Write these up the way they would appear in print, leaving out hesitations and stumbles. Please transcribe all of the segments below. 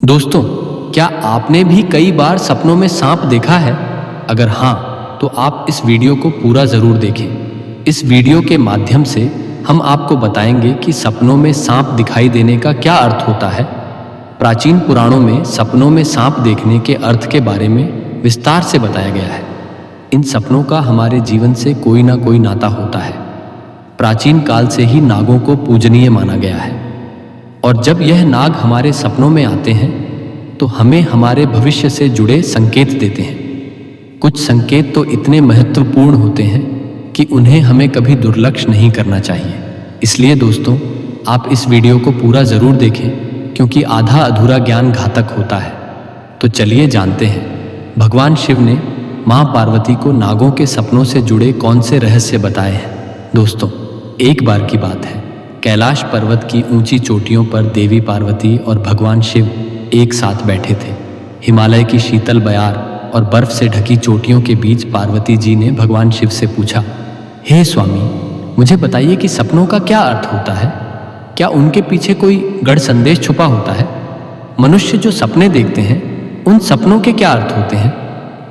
दोस्तों, क्या आपने भी कई बार सपनों में सांप देखा है? अगर हाँ, तो आप इस वीडियो को पूरा ज़रूर देखें। इस वीडियो के माध्यम से हम आपको बताएंगे कि सपनों में सांप दिखाई देने का क्या अर्थ होता है। प्राचीन पुराणों में सपनों में सांप देखने के अर्थ के बारे में विस्तार से बताया गया है। इन सपनों का हमारे जीवन से कोई ना कोई नाता होता है। प्राचीन काल से ही नागों को पूजनीय माना गया है, और जब यह नाग हमारे सपनों में आते हैं तो हमें हमारे भविष्य से जुड़े संकेत देते हैं। कुछ संकेत तो इतने महत्वपूर्ण होते हैं कि उन्हें हमें कभी दुर्लक्ष्य नहीं करना चाहिए। इसलिए दोस्तों, आप इस वीडियो को पूरा ज़रूर देखें, क्योंकि आधा अधूरा ज्ञान घातक होता है। तो चलिए जानते हैं, भगवान शिव ने माँ पार्वती को नागों के सपनों से जुड़े कौन से रहस्य बताए हैं। दोस्तों, एक बार की बात है, कैलाश पर्वत की ऊंची चोटियों पर देवी पार्वती और भगवान शिव एक साथ बैठे थे। हिमालय की शीतल बयार और बर्फ से ढकी चोटियों के बीच पार्वती जी ने भगवान शिव से पूछा, हे स्वामी, मुझे बताइए कि सपनों का क्या अर्थ होता है? क्या उनके पीछे कोई गढ़ संदेश छुपा होता है? मनुष्य जो सपने देखते हैं, उन सपनों के क्या अर्थ होते हैं?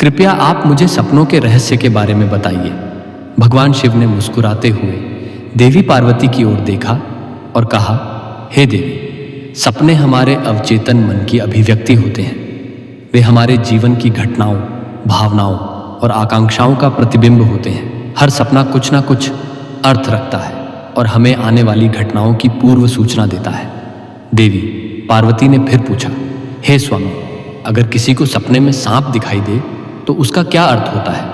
कृपया आप मुझे सपनों के रहस्य के बारे में बताइए। भगवान शिव ने मुस्कुराते हुए देवी पार्वती की ओर देखा और कहा, हे देवी, सपने हमारे अवचेतन मन की अभिव्यक्ति होते हैं। वे हमारे जीवन की घटनाओं, भावनाओं और आकांक्षाओं का प्रतिबिंब होते हैं। हर सपना कुछ ना कुछ अर्थ रखता है और हमें आने वाली घटनाओं की पूर्व सूचना देता है। देवी पार्वती ने फिर पूछा, हे स्वामी, अगर किसी को सपने में सांप दिखाई दे तो उसका क्या अर्थ होता है?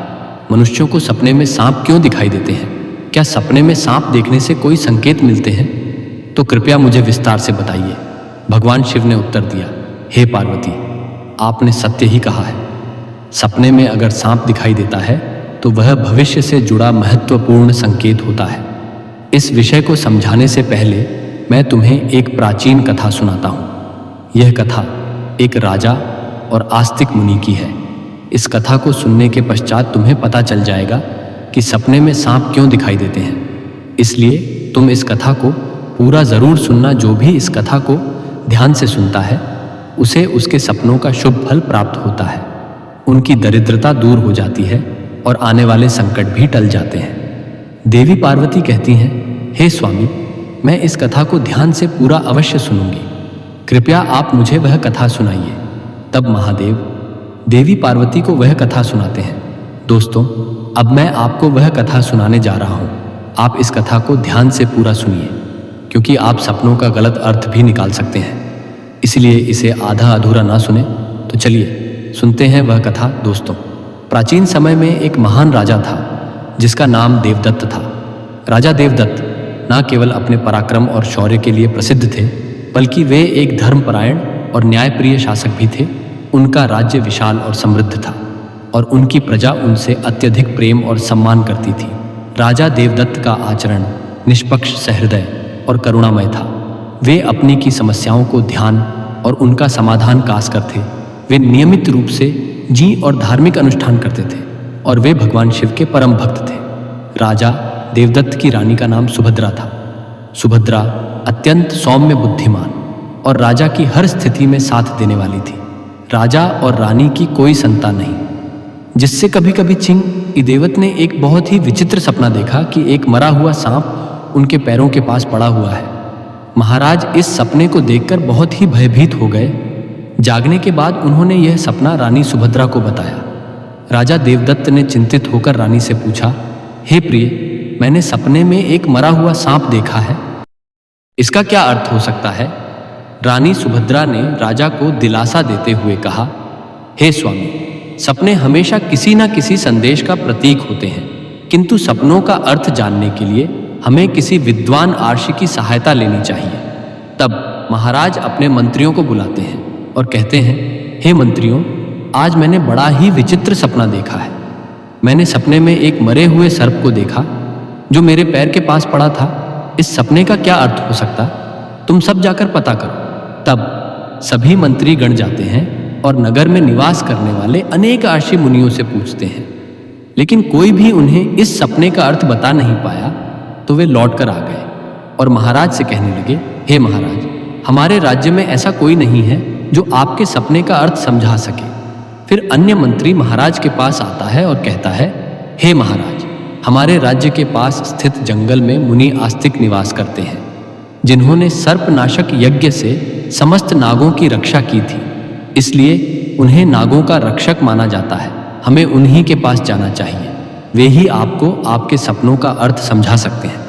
मनुष्यों को सपने में सांप क्यों दिखाई देते हैं? क्या सपने में सांप देखने से कोई संकेत मिलते हैं? तो कृपया मुझे विस्तार से बताइए। भगवान शिव ने उत्तर दिया, हे पार्वती, आपने सत्य ही कहा है। सपने में अगर सांप दिखाई देता है तो वह भविष्य से जुड़ा महत्वपूर्ण संकेत होता है। इस विषय को समझाने से पहले मैं तुम्हें एक प्राचीन कथा सुनाता हूँ। यह कथा एक राजा और आस्तिक मुनि की है। इस कथा को सुनने के पश्चात तुम्हें पता चल जाएगा कि सपने में सांप क्यों दिखाई देते हैं। इसलिए तुम इस कथा को पूरा ज़रूर सुनना। जो भी इस कथा को ध्यान से सुनता है उसे उसके सपनों का शुभ फल प्राप्त होता है। उनकी दरिद्रता दूर हो जाती है और आने वाले संकट भी टल जाते हैं। देवी पार्वती कहती हैं, हे स्वामी, मैं इस कथा को ध्यान से पूरा अवश्य सुनूंगी। कृपया आप मुझे वह कथा सुनाइए। तब महादेव देवी पार्वती को वह कथा सुनाते हैं। दोस्तों, अब मैं आपको वह कथा सुनाने जा रहा हूँ। आप इस कथा को ध्यान से पूरा सुनिए, क्योंकि आप सपनों का गलत अर्थ भी निकाल सकते हैं। इसलिए इसे आधा अधूरा ना सुने। तो चलिए सुनते हैं वह कथा। दोस्तों, प्राचीन समय में एक महान राजा था जिसका नाम देवदत्त था। राजा देवदत्त न केवल अपने पराक्रम और शौर्य के लिए प्रसिद्ध थे, बल्कि वे एक धर्मपरायण और न्यायप्रिय शासक भी थे। उनका राज्य विशाल और समृद्ध था और उनकी प्रजा उनसे अत्यधिक प्रेम और सम्मान करती थी। राजा देवदत्त का आचरण निष्पक्ष, सहृदय और करुणामय था। वे अपनी की समस्याओं को ध्यान और उनका समाधान कास कर थे। वे नियमित रूप से जी और धार्मिक अनुष्ठान करते थे और वे भगवान शिव के परम भक्त थे। राजा देवदत्त की रानी का नाम सुभद्रा था। सुभद्रा अत्यंत सौम्य, बुद्धिमान और राजा की हर स्थिति में साथ देने वाली थी। राजा और रानी की कोई संतान नहीं, जिससे कभी कभी चिंग इदेवत ने एक बहुत ही विचित्र सपना देखा कि एक मरा हुआ सांप उनके पैरों के पास पड़ा हुआ है। महाराज इस सपने को देखकर बहुत ही भयभीत हो गए। जागने के बाद उन्होंने यह सपना रानी सुभद्रा को बताया। राजा देवदत्त ने चिंतित होकर रानी से पूछा, हे प्रिय, मैंने सपने में एक मरा हुआ सांप देखा है। इसका क्या अर्थ हो सकता है? रानी सुभद्रा ने राजा को दिलासा देते हुए कहा, हे स्वामी, सपने हमेशा किसी न किसी संदेश का प्रतीक होते हैं, किंतु सपनों का अर्थ जानने के लिए हमें किसी विद्वान आर्षि की सहायता लेनी चाहिए। तब महाराज अपने मंत्रियों को बुलाते हैं और कहते हैं, हे मंत्रियों, आज मैंने बड़ा ही विचित्र सपना देखा है। मैंने सपने में एक मरे हुए सर्प को देखा जो मेरे पैर के पास पड़ा था। इस सपने का क्या अर्थ हो सकता? तुम सब जाकर पता करो। तब सभी मंत्री गण जाते हैं और नगर में निवास करने वाले अनेक आर्षि मुनियों से पूछते हैं, लेकिन कोई भी उन्हें इस सपने का अर्थ बता नहीं पाया। तो वे लौट कर आ गए और महाराज से कहने लगे, हे महाराज, हमारे राज्य में ऐसा कोई नहीं है जो आपके सपने का अर्थ समझा सके। फिर अन्य मंत्री महाराज के पास आता है और कहता है, हे महाराज, हमारे राज्य के पास स्थित जंगल में मुनि आस्तिक निवास करते हैं, जिन्होंने सर्पनाशक यज्ञ से समस्त नागों की रक्षा की थी। इसलिए उन्हें नागों का रक्षक माना जाता है। हमें उन्हीं के पास जाना चाहिए। वे ही आपको आपके सपनों का अर्थ समझा सकते हैं।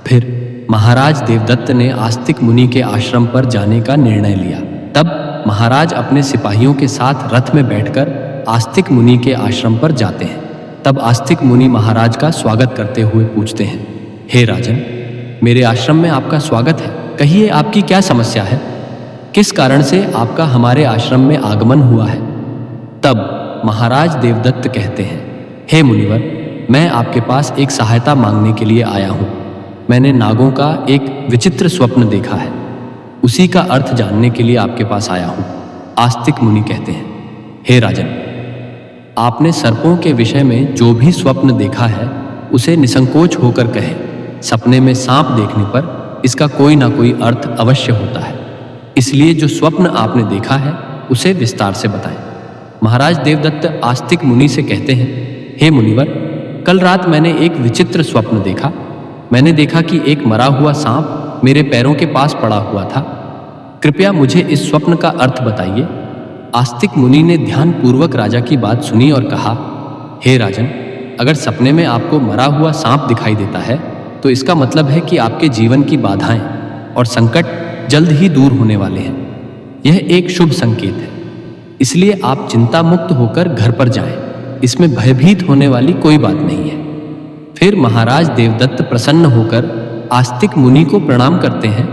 फिर महाराज देवदत्त ने आस्तिक मुनि के आश्रम पर जाने का निर्णय लिया। तब महाराज अपने सिपाहियों के साथ रथ में बैठकर आस्तिक मुनि के आश्रम पर जाते हैं। तब आस्तिक मुनि महाराज का स्वागत करते हुए पूछते हैं, हे राजन, मेरे आश्रम में आपका स्वागत है। कहिए, आपकी क्या समस्या है? किस कारण से आपका हमारे आश्रम में आगमन हुआ है? तब महाराज देवदत्त कहते हैं, हे मुनिवर, मैं आपके पास एक सहायता मांगने के लिए आया हूँ। मैंने नागों का एक विचित्र स्वप्न देखा है, उसी का अर्थ जानने के लिए आपके पास आया हूँ। आस्तिक मुनि कहते हैं, हे राजन, आपने सर्पों के विषय में जो भी स्वप्न देखा है उसे निसंकोच होकर कहे। सपने में सांप देखने पर इसका कोई ना कोई अर्थ अवश्य होता है, इसलिए जो स्वप्न आपने देखा है उसे विस्तार से बताएं। महाराज देवदत्त आस्तिक मुनि से कहते हैं, हे मुनिवर, कल रात मैंने एक विचित्र स्वप्न देखा। मैंने देखा कि एक मरा हुआ सांप मेरे पैरों के पास पड़ा हुआ था। कृपया मुझे इस स्वप्न का अर्थ बताइए। आस्तिक मुनि ने ध्यानपूर्वक राजा की बात सुनी और कहा, हे राजन, अगर सपने में आपको मरा हुआ सांप दिखाई देता है तो इसका मतलब है कि आपके जीवन की बाधाएं और संकट जल्द ही दूर होने वाले हैं। यह एक शुभ संकेत है, इसलिए आप चिंता मुक्त होकर घर पर जाएं। इसमें भयभीत होने वाली कोई बात नहीं है। फिर महाराज देवदत्त प्रसन्न होकर आस्तिक मुनि को प्रणाम करते हैं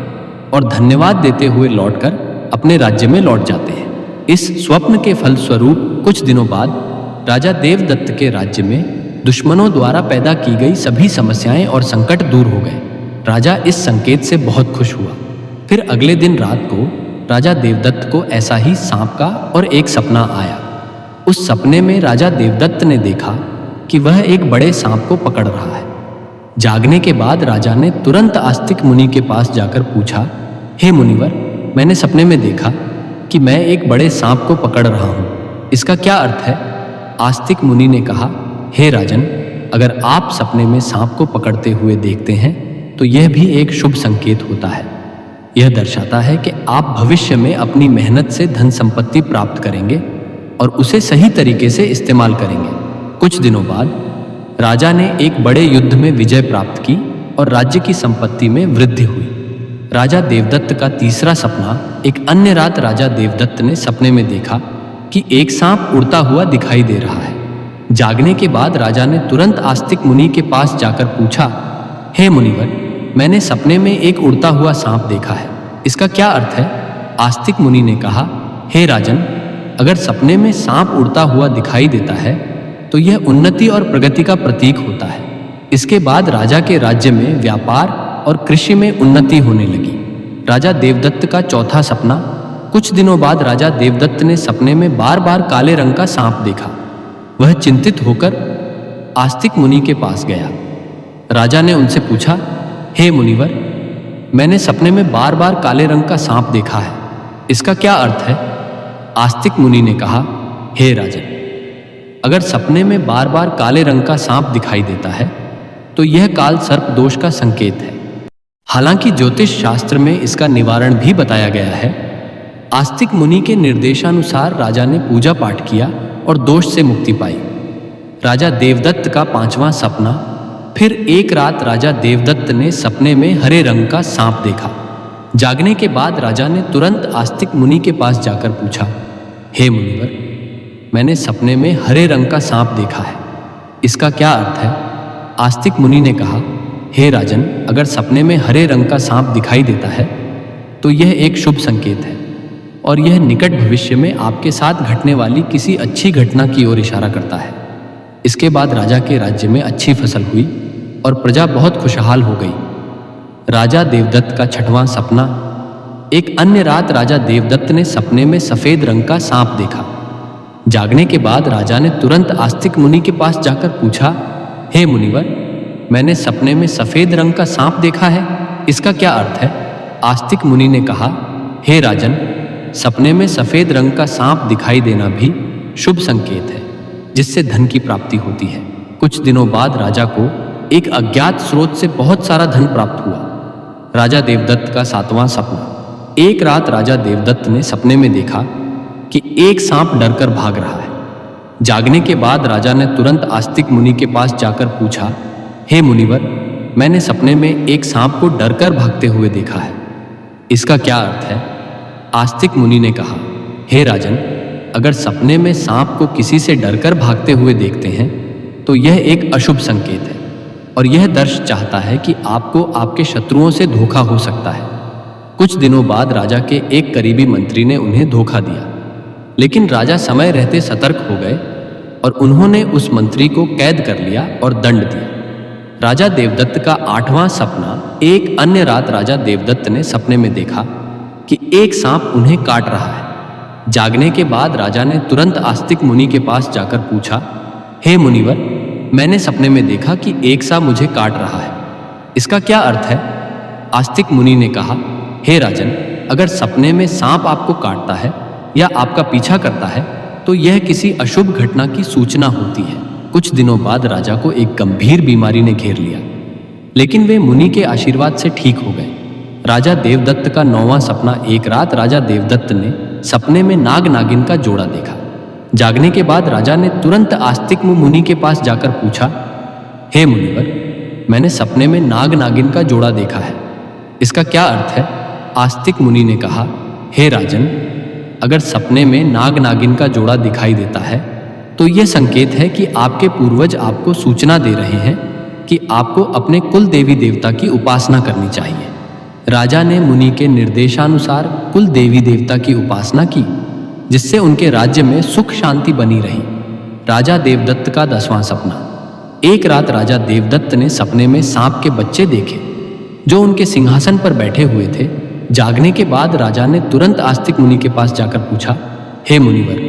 और धन्यवाद देते हुए लौटकर अपने राज्य में लौट जाते हैं। इस स्वप्न के फलस्वरूप कुछ दिनों बाद राजा देवदत्त के राज्य में दुश्मनों द्वारा पैदा की गई सभी समस्याएं और संकट दूर हो गए। राजा इस संकेत से बहुत खुश हुआ। फिर अगले दिन रात को राजा देवदत्त को ऐसा ही सांप का और एक सपना आया। उस सपने में राजा देवदत्त ने देखा कि वह एक बड़े सांप को पकड़ रहा है। जागने के बाद राजा ने तुरंत आस्तिक मुनि के पास जाकर पूछा, हे मुनिवर, मैंने सपने में देखा कि मैं एक बड़े सांप को पकड़ रहा हूँ, इसका क्या अर्थ है? आस्तिक मुनि ने कहा, हे राजन, अगर आप सपने में सांप को पकड़ते हुए देखते हैं तो यह भी एक शुभ संकेत होता है। यह दर्शाता है कि आप भविष्य में अपनी मेहनत से धन संपत्ति प्राप्त करेंगे और उसे सही तरीके से इस्तेमाल करेंगे। कुछ दिनों बाद राजा ने एक बड़े युद्ध में विजय प्राप्त की और राज्य की संपत्ति में वृद्धि हुई। राजा देवदत्त का तीसरा सपना, एक अन्य रात राजा देवदत्त ने सपने में देखा कि एक सांप उड़ता हुआ दिखाई दे रहा है। जागने के बाद राजा ने तुरंत आस्तिक मुनि के पास जाकर पूछा, हे मुनिवर, मैंने सपने में एक उड़ता हुआ सांप देखा है, इसका क्या अर्थ है? आस्तिक मुनि ने कहा, हे राजन, अगर सपने में सांप उड़ता हुआ दिखाई देता है तो यह उन्नति और प्रगति का प्रतीक होता है। इसके बाद राजा के राज्य में व्यापार और कृषि में उन्नति होने लगी। राजा देवदत्त का चौथा सपना, कुछ दिनों बाद राजा देवदत्त ने सपने में बार बार काले रंग का सांप देखा। वह चिंतित होकर आस्तिक मुनि के पास गया। राजा ने उनसे पूछा, हे मुनिवर, मैंने सपने में बार बार काले रंग का सांप देखा है, इसका क्या अर्थ है? आस्तिक मुनि ने कहा, हे राजन, अगर सपने में बार बार काले रंग का सांप दिखाई देता है तो यह काल सर्प दोष का संकेत है। हालांकि ज्योतिष शास्त्र में इसका निवारण भी बताया गया है। आस्तिक मुनि के निर्देशानुसार राजा ने पूजा पाठ किया और दोष से मुक्ति पाई। राजा देवदत्त का पांचवां सपना, फिर एक रात राजा देवदत्त ने सपने में हरे रंग का सांप देखा। जागने के बाद राजा ने तुरंत आस्तिक मुनि के पास जाकर पूछा, हे मुनिवर, मैंने सपने में हरे रंग का सांप देखा है, इसका क्या अर्थ है? आस्तिक मुनि ने कहा, हे राजन, अगर सपने में हरे रंग का सांप दिखाई देता है तो यह एक शुभ संकेत है और यह निकट भविष्य में आपके साथ घटने वाली किसी अच्छी घटना की ओर इशारा करता है। इसके बाद राजा के राज्य में अच्छी फसल हुई और प्रजा बहुत खुशहाल हो गई। राजा देवदत्त का छठवां सपना, एक अन्य रात राजा देवदत्त ने सपने में सफेद रंग का सांप देखा। जागने के बाद राजा ने तुरंत आस्तिक मुनि के पास जाकर पूछा, हे मुनिवर, मैंने सपने में सफेद रंग का सांप देखा है, इसका क्या अर्थ है? आस्तिक मुनि ने कहा, हे राजन, सपने में सफेद रंग का सांप दिखाई देना भी शुभ संकेत है, जिससे धन की प्राप्ति होती है। कुछ दिनों बाद राजा को एक अज्ञात स्रोत से बहुत सारा धन प्राप्त हुआ। राजा देवदत्त का 7वां सपना। एक रात राजा देवदत्त ने सपने में देखा कि एक सांप डरकर भाग रहा है। जागने के बाद राजा ने तुरंत आस्तिक मुनि के पास जाकर पूछा, हे मुनिवर, मैंने सपने में एक सांप को डरकर भागते हुए देखा है, इसका क्या अर्थ है? आस्तिक मुनि ने कहा, हे राजन, अगर सपने में सांप को किसी से डरकर भागते हुए देखते हैं तो यह एक अशुभ संकेत है और यह दर्श चाहता है कि आपको आपके शत्रुओं से धोखा हो सकता है। कुछ दिनों बाद राजा के एक करीबी मंत्री ने उन्हें धोखा दिया, लेकिन राजा समय रहते सतर्क हो गए और उन्होंने उस मंत्री को कैद कर लिया और दंड दिया। राजा देवदत्त का 8वां सपना। एक अन्य रात राजा देवदत्त ने सपने में देखा कि एक सांप उन्हें काट रहा है। जागने के बाद राजा ने तुरंत आस्तिक मुनि के पास जाकर पूछा, हे मुनिवर, मैंने सपने में देखा कि एक सांप मुझे काट रहा है, इसका क्या अर्थ है? आस्तिक मुनि ने कहा, हे राजन, अगर सपने में सांप आपको काटता है या आपका पीछा करता है तो यह किसी अशुभ घटना की सूचना होती है। कुछ दिनों बाद राजा को एक गंभीर बीमारी ने घेर लिया, लेकिन वे मुनि के आशीर्वाद से ठीक हो गए। राजा देवदत्त का 9वां सपना। एक रात राजा देवदत्त ने सपने में नाग नागिन का जोड़ा देखा। जागने के बाद राजा ने तुरंत आस्तिक मुनि के पास जाकर पूछा, हे मुनिवर, मैंने सपने में नाग नागिन का जोड़ा देखा है, इसका क्या अर्थ है? आस्तिक मुनि ने कहा, हे राजन, अगर सपने में नाग नागिन का जोड़ा दिखाई देता है तो यह संकेत है कि आपके पूर्वज आपको सूचना दे रहे हैं कि आपको अपने कुल देवी देवता की उपासना करनी चाहिए। राजा ने मुनि के निर्देशानुसार कुल देवी देवता की उपासना की, जिससे उनके राज्य में सुख शांति बनी रही। राजा देवदत्त का 10वां सपना। एक रात राजा देवदत्त ने सपने में सांप के बच्चे देखे जो उनके सिंहासन पर बैठे हुए थे। जागने के बाद राजा ने तुरंत आस्तिक मुनि के पास जाकर पूछा, हे मुनिवर,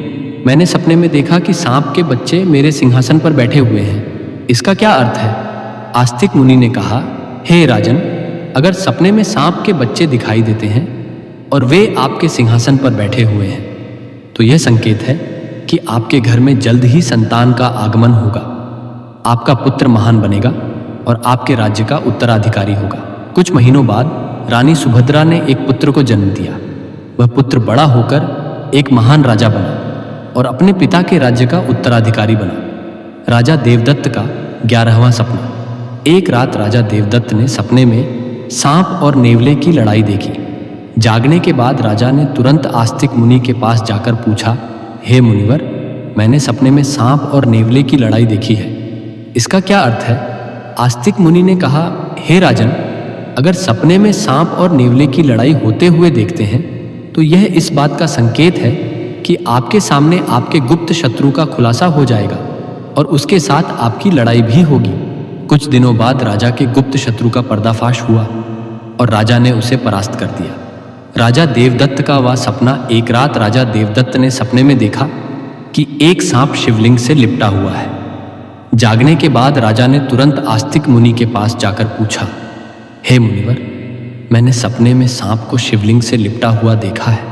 मैंने सपने में देखा कि सांप के बच्चे मेरे सिंहासन पर बैठे हुए हैं, इसका क्या अर्थ है? आस्तिक मुनि ने कहा, हे राजन, अगर सपने में सांप के बच्चे दिखाई देते हैं और वे आपके सिंहासन पर बैठे हुए हैं तो यह संकेत है कि आपके घर में जल्द ही संतान का आगमन होगा, आपका पुत्र महान बनेगा और आपके राज्य का उत्तराधिकारी होगा। कुछ महीनों बाद रानी सुभद्रा ने एक पुत्र को जन्म दिया। वह पुत्र बड़ा होकर एक महान राजा बना और अपने पिता के राज्य का उत्तराधिकारी बना। राजा देवदत्त का 11वां सपना। एक रात राजा देवदत्त ने सपने में सांप और नेवले की लड़ाई देखी। जागने के बाद राजा ने तुरंत आस्तिक मुनि के पास जाकर पूछा, हे मुनिवर, मैंने सपने में सांप और नेवले की लड़ाई देखी है, इसका क्या अर्थ है? आस्तिक मुनि ने कहा, हे राजन, अगर सपने में सांप और नेवले की लड़ाई होते हुए देखते हैं तो यह इस बात का संकेत है कि आपके सामने आपके गुप्त शत्रु का खुलासा हो जाएगा और उसके साथ आपकी लड़ाई भी होगी। कुछ दिनों बाद राजा के गुप्त शत्रु का पर्दाफाश हुआ और राजा ने उसे परास्त कर दिया। राजा देवदत्त का वह सपना। एक रात राजा देवदत्त ने सपने में देखा कि एक सांप शिवलिंग से लिपटा हुआ है। जागने के बाद राजा ने तुरंत आस्तिक मुनि के पास जाकर पूछा, हे मुनिवर, मैंने सपने में सांप को शिवलिंग से लिपटा हुआ देखा है,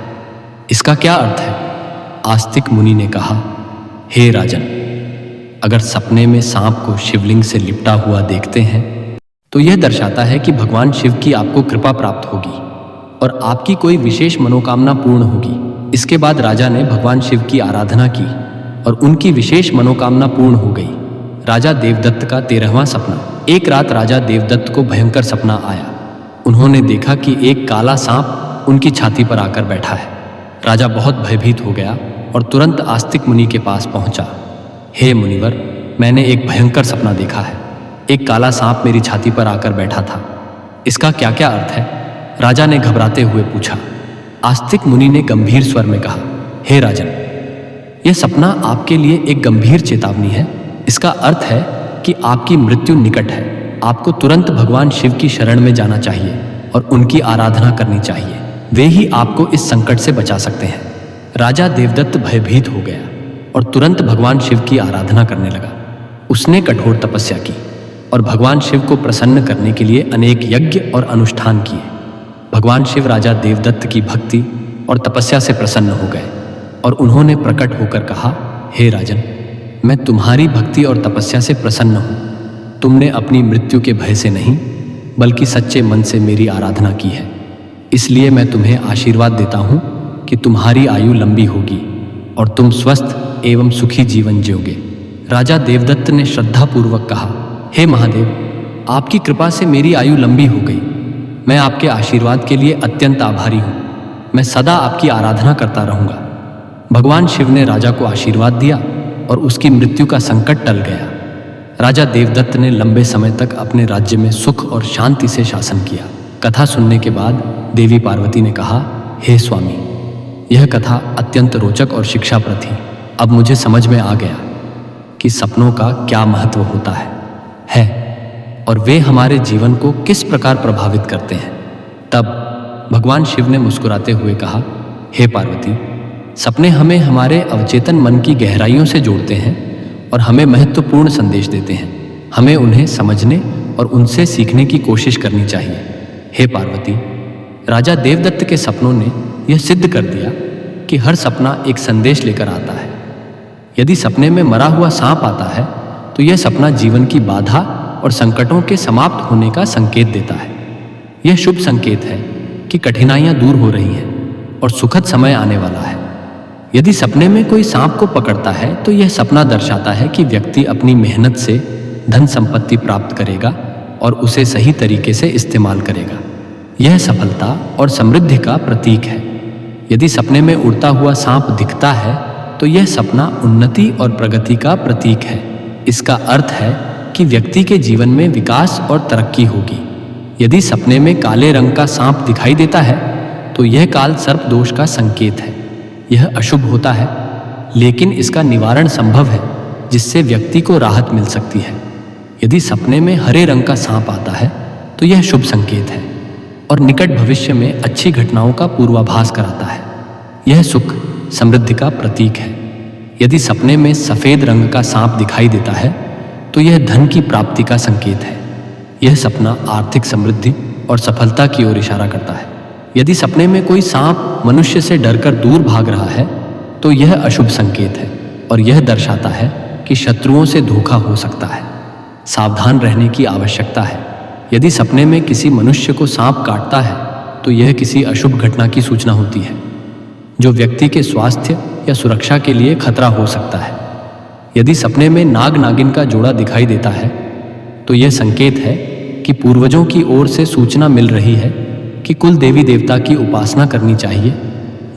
इसका क्या अर्थ है? आस्तिक मुनि ने कहा, हे राजन, अगर सपने में सांप को शिवलिंग से लिपटा हुआ देखते हैं तो यह दर्शाता है कि भगवान शिव की आपको कृपा प्राप्त होगी और आपकी कोई विशेष मनोकामना पूर्ण होगी। इसके बाद राजा ने भगवान शिव की आराधना की और उनकी विशेष मनोकामना पूर्ण हो गई। राजा देवदत्त का 13वां सपना। एक रात राजा देवदत्त को भयंकर सपना आया। उन्होंने देखा कि एक काला सांप उनकी छाती पर आकर बैठा है। राजा बहुत भयभीत हो गया और तुरंत आस्तिक मुनि के पास पहुंचा। हे मुनिवर, मैंने एक भयंकर सपना देखा है। एक काला सांप मेरी छाती पर आकर बैठा था, इसका क्या क्या अर्थ है? राजा ने घबराते हुए पूछा। आस्तिक मुनि ने गंभीर स्वर में कहा, हे राजन, यह सपना आपके लिए एक गंभीर चेतावनी है। इसका अर्थ है कि आपकी मृत्यु निकट है। आपको तुरंत भगवान शिव की शरण में जाना चाहिए और उनकी आराधना करनी चाहिए। वे ही आपको इस संकट से बचा सकते हैं। राजा देवदत्त भयभीत हो गया और तुरंत भगवान शिव की आराधना करने लगा। उसने कठोर तपस्या की और भगवान शिव को प्रसन्न करने के लिए अनेक यज्ञ और अनुष्ठान किए। भगवान शिव राजा देवदत्त की भक्ति और तपस्या से प्रसन्न हो गए और उन्होंने प्रकट होकर कहा, हे राजन, मैं तुम्हारी भक्ति और तपस्या से प्रसन्न हूँ। तुमने अपनी मृत्यु के भय से नहीं बल्कि सच्चे मन से मेरी आराधना की है, इसलिए मैं तुम्हें आशीर्वाद देता हूँ कि तुम्हारी आयु लंबी होगी और तुम स्वस्थ एवं सुखी जीवन जियोगे। राजा देवदत्त ने श्रद्धापूर्वक कहा, हे महादेव, आपकी कृपा से मेरी आयु लंबी हो गई। मैं आपके आशीर्वाद के लिए अत्यंत आभारी हूँ। मैं सदा आपकी आराधना करता रहूँगा। भगवान शिव ने राजा को आशीर्वाद दिया और उसकी मृत्यु का संकट टल गया। राजा देवदत्त ने लंबे समय तक अपने राज्य में सुख और शांति से शासन किया। कथा सुनने के बाद देवी पार्वती ने कहा, हे स्वामी, यह कथा अत्यंत रोचक और शिक्षाप्रद थी। अब मुझे समझ में आ गया कि सपनों का क्या महत्व होता है और वे हमारे जीवन को किस प्रकार प्रभावित करते हैं। तब भगवान शिव ने मुस्कुराते हुए कहा, हे पार्वती, सपने हमें हमारे अवचेतन मन की गहराइयों से जोड़ते हैं और हमें महत्वपूर्ण संदेश देते हैं। हमें उन्हें समझने और उनसे सीखने की कोशिश करनी चाहिए। हे पार्वती, राजा देवदत्त के सपनों ने यह सिद्ध कर दिया कि हर सपना एक संदेश लेकर आता है। यदि सपने में मरा हुआ सांप आता है तो यह सपना जीवन की बाधा और संकटों के समाप्त होने का संकेत देता है। यह शुभ संकेत है कि कठिनाइयां दूर हो रही हैं और सुखद समय आने वाला है। यदि सपने में कोई सांप को पकड़ता है तो यह सपना दर्शाता है कि व्यक्ति अपनी मेहनत से धन संपत्ति प्राप्त करेगा और उसे सही तरीके से इस्तेमाल करेगा। यह सफलता और समृद्धि का प्रतीक है। यदि सपने में उड़ता हुआ सांप दिखता है तो यह सपना उन्नति और प्रगति का प्रतीक है। इसका अर्थ है कि व्यक्ति के जीवन में विकास और तरक्की होगी। यदि सपने में काले रंग का सांप दिखाई देता है तो यह काल सर्प दोष का संकेत है। यह अशुभ होता है, लेकिन इसका निवारण संभव है, जिससे व्यक्ति को राहत मिल सकती है। यदि सपने में हरे रंग का सांप आता है तो यह शुभ संकेत है और निकट भविष्य में अच्छी घटनाओं का पूर्वाभास कराता है। यह सुख समृद्धि का प्रतीक है। यदि सपने में सफेद रंग का सांप दिखाई देता है तो यह धन की प्राप्ति का संकेत है। यह सपना आर्थिक समृद्धि और सफलता की ओर इशारा करता है। यदि सपने में कोई सांप मनुष्य से डरकर दूर भाग रहा है तो यह अशुभ संकेत है और यह दर्शाता है कि शत्रुओं से धोखा हो सकता है। सावधान रहने की आवश्यकता है। यदि सपने में किसी मनुष्य को सांप काटता है तो यह किसी अशुभ घटना की सूचना होती है, जो व्यक्ति के स्वास्थ्य या सुरक्षा के लिए खतरा हो सकता है। यदि सपने में नाग नागिन का जोड़ा दिखाई देता है तो यह संकेत है कि पूर्वजों की ओर से सूचना मिल रही है कि कुल देवी देवता की उपासना करनी चाहिए,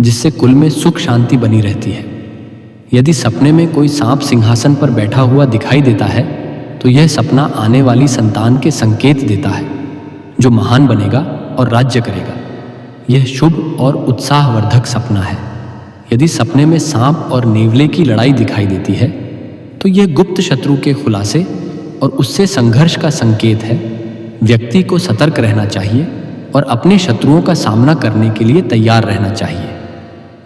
जिससे कुल में सुख शांति बनी रहती है। यदि सपने में कोई सांप सिंहासन पर बैठा हुआ दिखाई देता है तो यह सपना आने वाली संतान के संकेत देता है, जो महान बनेगा और राज्य करेगा। यह शुभ और उत्साहवर्धक सपना है। यदि सपने में सांप और नेवले की लड़ाई दिखाई देती है तो यह गुप्त शत्रु के खुलासे और उससे संघर्ष का संकेत है। व्यक्ति को सतर्क रहना चाहिए और अपने शत्रुओं का सामना करने के लिए तैयार रहना चाहिए।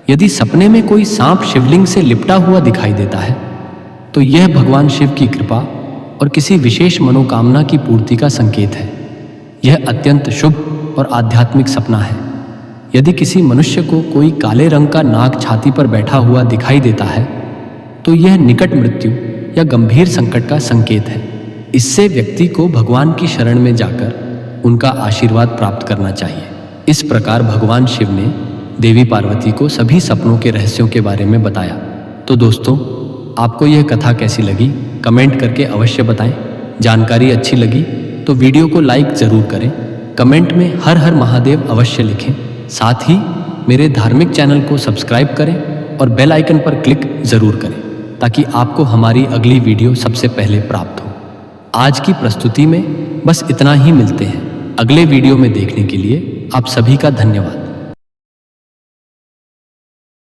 यदि सपने में कोई सांप शिवलिंग से लिपटा हुआ दिखाई देता है तो यह भगवान शिव की कृपा और किसी विशेष मनोकामना की पूर्ति का संकेत है। यह अत्यंत शुभ और आध्यात्मिक सपना है। यदि किसी मनुष्य को कोई काले रंग का नाग छाती पर बैठा हुआ दिखाई देता है तो यह निकट मृत्यु या गंभीर संकट का संकेत है। इससे व्यक्ति को भगवान की शरण में जाकर उनका आशीर्वाद प्राप्त करना चाहिए। इस प्रकार भगवान शिव ने देवी पार्वती को सभी सपनों के रहस्यों के बारे में बताया। तो दोस्तों, आपको यह कथा कैसी लगी कमेंट करके अवश्य बताएं। जानकारी अच्छी लगी तो वीडियो को लाइक ज़रूर करें। कमेंट में हर हर महादेव अवश्य लिखें। साथ ही मेरे धार्मिक चैनल को सब्सक्राइब करें और बेल आइकन पर क्लिक ज़रूर करें ताकि आपको हमारी अगली वीडियो सबसे पहले प्राप्त हो। आज की प्रस्तुति में बस इतना ही। मिलते हैं अगले वीडियो में। देखने के लिए आप सभी का धन्यवाद।